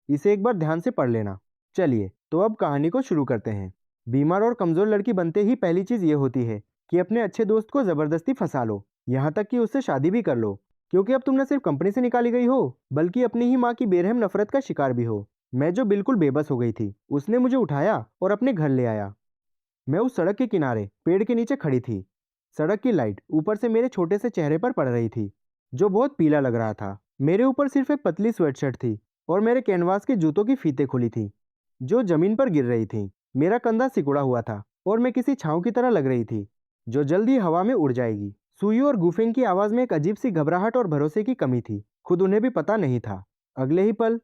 इसे एक बार ध्यान से पढ़ लेना। चलिए तो अब कहानी को शुरू करते हैं। बीमार और कमजोर लड़की बनते ही पहली चीज ये होती है कि अपने अच्छे दोस्त को जबरदस्ती फंसा लो, यहाँ तक कि उससे शादी भी कर लो, क्योंकि अब तुम न सिर्फ कंपनी से निकाली गई हो बल्कि अपनी ही माँ की बेरहम नफरत का शिकार भी हो। मैं जो बिल्कुल बेबस हो गई थी, उसने मुझे उठाया और अपने घर ले आया। मैं उस सड़क के किनारे पेड़ के नीचे खड़ी थी। सड़क की लाइट ऊपर से मेरे छोटे से चेहरे पर पड़ रही थी, जो बहुत पीला लग रहा था। मेरे ऊपर सिर्फ एक पतली स्वेटशर्ट थी और मेरे कैनवास के जूतों की फीते खुली थी, जो जमीन पर गिर रही थी। मेरा कंधा सिकुड़ा हुआ था और मैं किसी छांव की तरह लग रही थी, जो जल्द ही हवा में उड़ जाएगी। सुई और गुफिंग की आवाज में एक अजीब सी घबराहट और भरोसे की कमी थी, खुद उन्हें भी पता नहीं था। अगले ही पल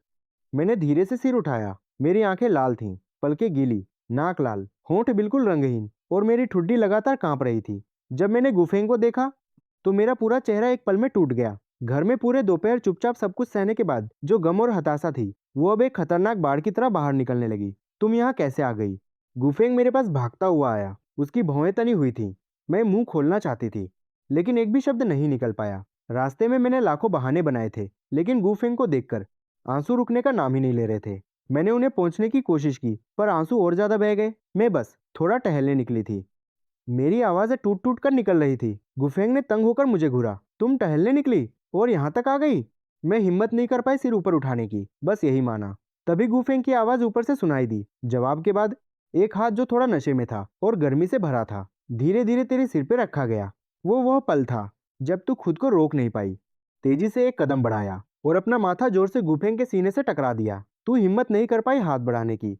मैंने धीरे से सिर उठाया। मेरी आंखें लाल थीं, पलकें गीली, नाक लाल, होंठ बिल्कुल रंगहीन और मेरी ठुड्डी लगातार कांप रही थी। जब मैंने गुफेंग को देखा तो मेरा पूरा चेहरा एक पल में टूट गया। घर में पूरे दोपहर चुपचाप सब कुछ सहने के बाद जो गम और हताशा थी, वो अब एक खतरनाक बाढ़ की तरह बाहर निकलने लगी। तुम यहाँ कैसे आ गई? गुफेंग मेरे पास भागता हुआ आया। उसकी भौहें तनी हुई थी। मैं मुंह खोलना चाहती थी, लेकिन एक भी शब्द नहीं निकल पाया। रास्ते में मैंने लाखों बहाने बनाए थे, लेकिन गुफेंग को देखकर आंसू रुकने का नाम ही नहीं ले रहे थे। मैंने उन्हें पहुंचने की कोशिश की, पर आंसू और ज्यादा बह गए। मैं बस थोड़ा टहलने निकली थी। मेरी आवाजें टूट टूट कर निकल रही थी। गुफेंग ने तंग होकर मुझे घूरा। तुम टहलने निकली और यहाँ तक आ गई? मैं हिम्मत नहीं कर पाई सिर ऊपर उठाने की, बस यही माना। तभी गुफेंग की आवाज ऊपर से सुनाई दी। जवाब के बाद एक हाथ जो थोड़ा नशे में था और गर्मी से भरा था, धीरे धीरे तेरे सिर पे रखा गया। वो वह पल था जब तू खुद को रोक नहीं पाई। तेजी से एक कदम बढ़ाया और अपना माथा जोर से गुफेंग के सीने से टकरा दिया। तू हिम्मत नहीं कर पाई हाथ बढ़ाने की,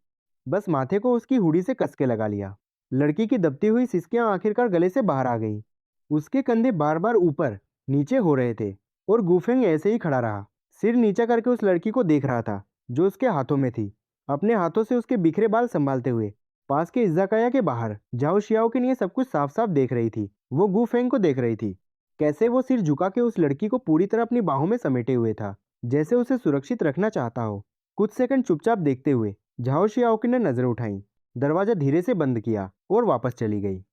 बस माथे को उसकी हुडी से कस के लगा लिया। लड़की की दबती हुई सिसकियां आखिरकार गले से बाहर आ गईं। उसके कंधे बार बार ऊपर नीचे हो रहे थे और गुफेंग ऐसे ही खड़ा रहा, सिर नीचा करके उस लड़की को देख रहा था जो उसके हाथों में थी। अपने हाथों से उसके बिखरे बाल संभालते हुए पास के इज़ाकाया के बाहर जाओ शियाओ के लिए सब कुछ साफ साफ देख रही थी। वो गुफेंग को देख रही थी, कैसे वो सिर झुका के उस लड़की को पूरी तरह अपनी बाहों में समेटे हुए था, जैसे उसे सुरक्षित रखना चाहता हो। कुछ सेकंड चुपचाप देखते हुए झाओ शियाओकी ने नजर उठाई, दरवाजा धीरे से बंद किया और वापस चली गई।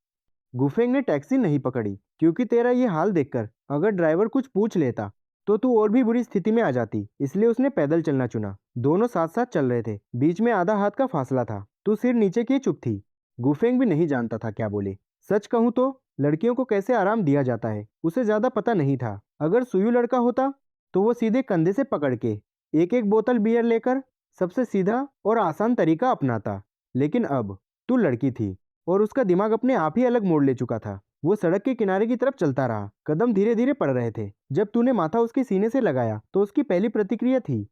गुफेंग ने टैक्सी नहीं पकड़ी, क्योंकि तेरा ये हाल देखकर अगर ड्राइवर कुछ पूछ लेता तो तू और भी बुरी स्थिति में आ जाती, इसलिए उसने पैदल चलना चुना। दोनों साथ साथ चल रहे थे, बीच में आधा हाथ का फासला था। तू सिर नीचे किए चुप थी। गुफेंग भी नहीं जानता था क्या बोले। सच कहूं तो लड़कियों को कैसे आराम दिया जाता है उसे ज्यादा पता नहीं था। अगर सुयू लड़का होता तो वो सीधे कंधे से पकड़ के एक एक बोतल बियर लेकर सबसे सीधा और आसान तरीका अपनाता। लेकिन अब तू लड़की थी और उसका दिमाग अपने आप ही अलग मोड़ ले चुका था। वो सड़क के किनारे की तरफ चलता रहा। कदम धीरे धीरे पड़ रहे थे। जब तूने माथा उसके सीने से लगाया तो उसकी पहली प्रतिक्रिया थी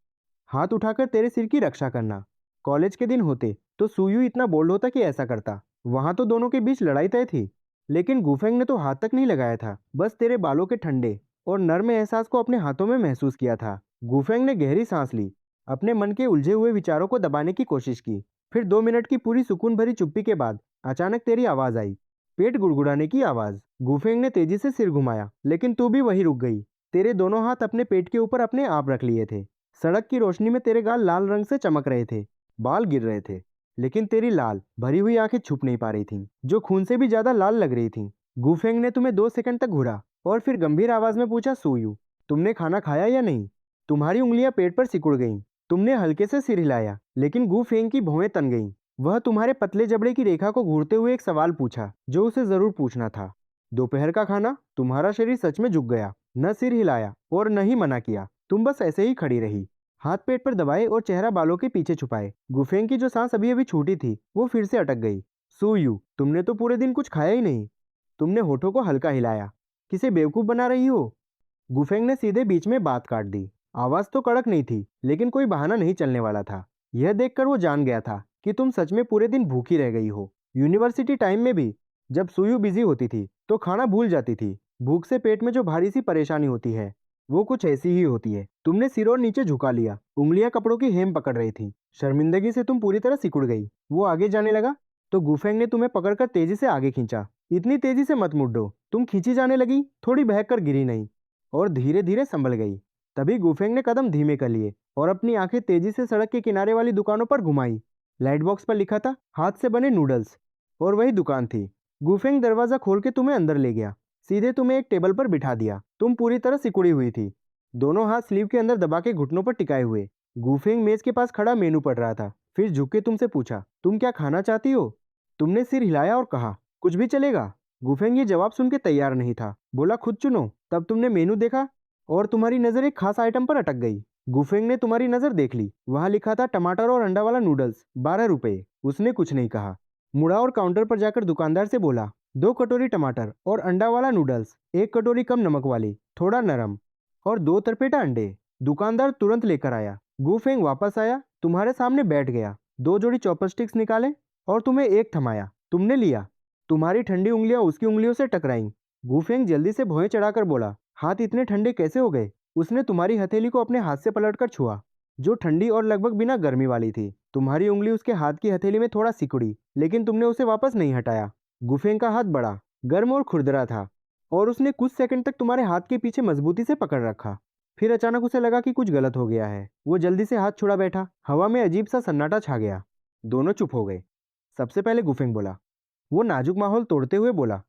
हाथ उठाकर तेरे सिर की रक्षा करना। कॉलेज के दिन होते तो सुयू इतना बोल्ड होता कि ऐसा करता। वहां तो दोनों के बीच लड़ाई तय थी, लेकिन गुफेंग ने तो हाथ तक नहीं लगाया था, बस तेरे बालों के ठंडे और नर्म एहसास को अपने हाथों में महसूस किया था। गुफेंग ने गहरी सांस ली, अपने मन के उलझे हुए विचारों को दबाने की कोशिश की। फिर 2 मिनट की पूरी सुकून भरी चुप्पी के बाद अचानक तेरी आवाज आई, पेट गुड़गुड़ाने की आवाज। गुफेंग ने तेजी से सिर घुमाया, लेकिन तू भी वहीं रुक गई। तेरे दोनों हाथ अपने पेट के ऊपर अपने आप रख लिए थे। सड़क की रोशनी में तेरे गाल लाल रंग से चमक रहे थे, बाल गिर रहे थे, लेकिन तेरी लाल भरी हुई आंखें छुप नहीं पा रही थीं, जो खून से भी ज्यादा लाल लग रही थीं। गुफेंग ने तुम्हें 2 सेकंड तक घूरा और फिर गंभीर आवाज में पूछा, सूयू, तुमने खाना खाया या नहीं? तुम्हारी उंगलियां पेट पर सिकुड़ गईं। तुमने हल्के से सिर हिलाया, लेकिन गुफेंग की भौहें तन गईं। वह तुम्हारे पतले जबड़े की रेखा को घूरते हुए एक सवाल पूछा जो उसे जरूर पूछना था। दोपहर का खाना? तुम्हारा शरीर सच में झुक गया, न सिर हिलाया और न ही मना किया। तुम बस ऐसे ही खड़ी रही, हाथ पेट पर दबाए और चेहरा बालों के पीछे छुपाए। गुफेंग की जो सांस अभी अभी छूटी थी वो फिर से अटक गई। सूयू, तुमने तो पूरे दिन कुछ खाया ही नहीं। तुमने होठों को हल्का हिलाया। किसे बेवकूफ बना रही हो? गुफेंग ने सीधे बीच में बात काट दी। आवाज तो कड़क नहीं थी, लेकिन कोई बहाना नहीं चलने वाला था। यह देखकर वो जान गया था कि तुम सच में पूरे दिन भूखी रह गई हो। यूनिवर्सिटी टाइम में भी जब सुयू बिजी होती थी तो खाना भूल जाती थी। भूख से पेट में जो भारी सी परेशानी होती है वो कुछ ऐसी ही होती है। तुमने सिर और नीचे झुका लिया, उंगलियां कपड़ों की हेम पकड़ रही थी। शर्मिंदगी से तुम पूरी तरह सिकुड़ गई। वो आगे जाने लगा तो गुफेंग ने तुम्हें पकड़कर तेजी से आगे खींचा। इतनी तेजी से मत मुड़ो। तुम खींची जाने लगी, थोड़ी बहक कर गिरी नहीं और धीरे धीरे संभल गई। तभी गुफेंग ने कदम धीमे कर लिए और अपनी आंखें तेजी से सड़क के किनारे वाली दुकानों पर घुमाई। लाइट बॉक्स पर लिखा था हाथ से बने नूडल्स, और वही दुकान थी। गुफेंग दरवाजा खोल के तुम्हें अंदर ले गया, सीधे तुम्हें एक टेबल पर बिठा दिया। तुम पूरी तरह सिकुड़ी हुई थी, दोनों हाथ स्लीव के अंदर दबा के घुटनों पर टिकाए हुए। गुफेंग मेज के पास खड़ा मेनू पढ़ रहा था, फिर झुक के तुमसे पूछा, तुम क्या खाना चाहती हो? तुमने सिर हिलाया और कहा, कुछ भी चलेगा। गुफेंग ये जवाब सुन के तैयार नहीं था, बोला, खुद चुनो। तब तुमने मेनू देखा और तुम्हारी नज़र एक खास आइटम पर अटक गई। गुफेंग ने तुम्हारी नज़र देख ली, वहाँ लिखा था टमाटर और अंडा वाला नूडल्स, 12 रुपये। उसने कुछ नहीं कहा, मुड़ा और काउंटर पर जाकर दुकानदार से बोला, 2 कटोरी टमाटर और अंडा वाला नूडल्स, 1 कटोरी कम नमक वाली, थोड़ा नरम, और 2 तरपेटा अंडे। दुकानदार तुरंत लेकर आया। गुफेंग वापस आया, तुम्हारे सामने बैठ गया, 2 जोड़ी चॉपस्टिक्स निकाले और तुम्हें एक थमाया। तुमने लिया। तुम्हारी ठंडी उंगलियां उसकी उंगलियों से टकराईं। गुफेंग जल्दी से भौहें चढ़ाकर बोला, हाथ इतने ठंडे कैसे हो गए? उसने तुम्हारी हथेली को अपने हाथ से पलटकर छुआ, जो ठंडी और लगभग बिना गर्मी वाली थी। तुम्हारी उंगली उसके हाथ की हथेली में थोड़ा सिकुड़ी, लेकिन तुमने उसे वापस नहीं हटाया। गुफेंग का हाथ बड़ा, गर्म और खुरदरा था, और उसने कुछ सेकंड तक तुम्हारे हाथ के पीछे मजबूती से पकड़ रखा। फिर अचानक उसे लगा कि कुछ गलत हो गया है। वो जल्दी से हाथ छुड़ा बैठा। हवा में अजीब सा सन्नाटा छा गया। दोनों चुप हो गए। सबसे पहले गुफेंग बोला। वो नाजुक माहौल तोड़ते हुए बोला,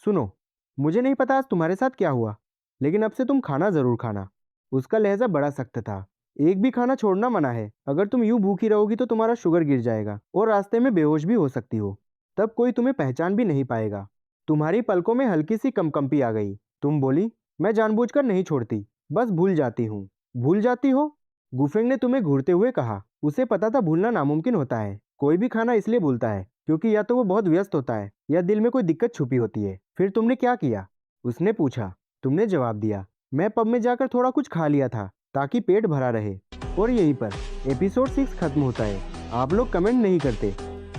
सुनो, मुझे नहीं पता आज तुम्हारे साथ क्या हुआ, लेकिन अब से तुम खाना जरूर खाना। उसका लहजा बड़ा सख्त था। एक भी खाना छोड़ना मना है। अगर तुम यूं भूखी रहोगी तो तुम्हारा शुगर गिर जाएगा और रास्ते में बेहोश भी हो सकती हो। तब कोई तुम्हें पहचान भी नहीं पाएगा। तुम्हारी पलकों में हल्की सी कंपकंपी आ गई। तुम बोली, मैं जानबूझकर नहीं छोड़ती, बस भूल जाती हूँ। भूल जाती हो? गुफेंग ने तुम्हें घूरते हुए कहा। उसे पता था भूलना नामुमकिन होता है। कोई भी खाना इसलिए भूलता है क्योंकि या तो वो बहुत व्यस्त होता है या दिल में कोई दिक्कत छुपी होती है। फिर तुमने क्या किया? उसने पूछा। तुमने जवाब दिया, मैं पब में जाकर थोड़ा कुछ खा लिया था ताकि पेट भरा रहे। और यहीं पर एपिसोड 6 खत्म होता है। आप लोग कमेंट नहीं करते,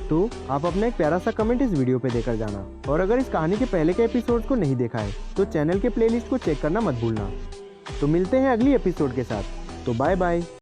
तो आप अपना एक प्यारा सा कमेंट इस वीडियो पे देकर जाना। और अगर इस कहानी के पहले के एपिसोड्स को नहीं देखा है तो चैनल के प्लेलिस्ट को चेक करना मत भूलना। तो मिलते हैं अगली एपिसोड के साथ। तो बाय बाय।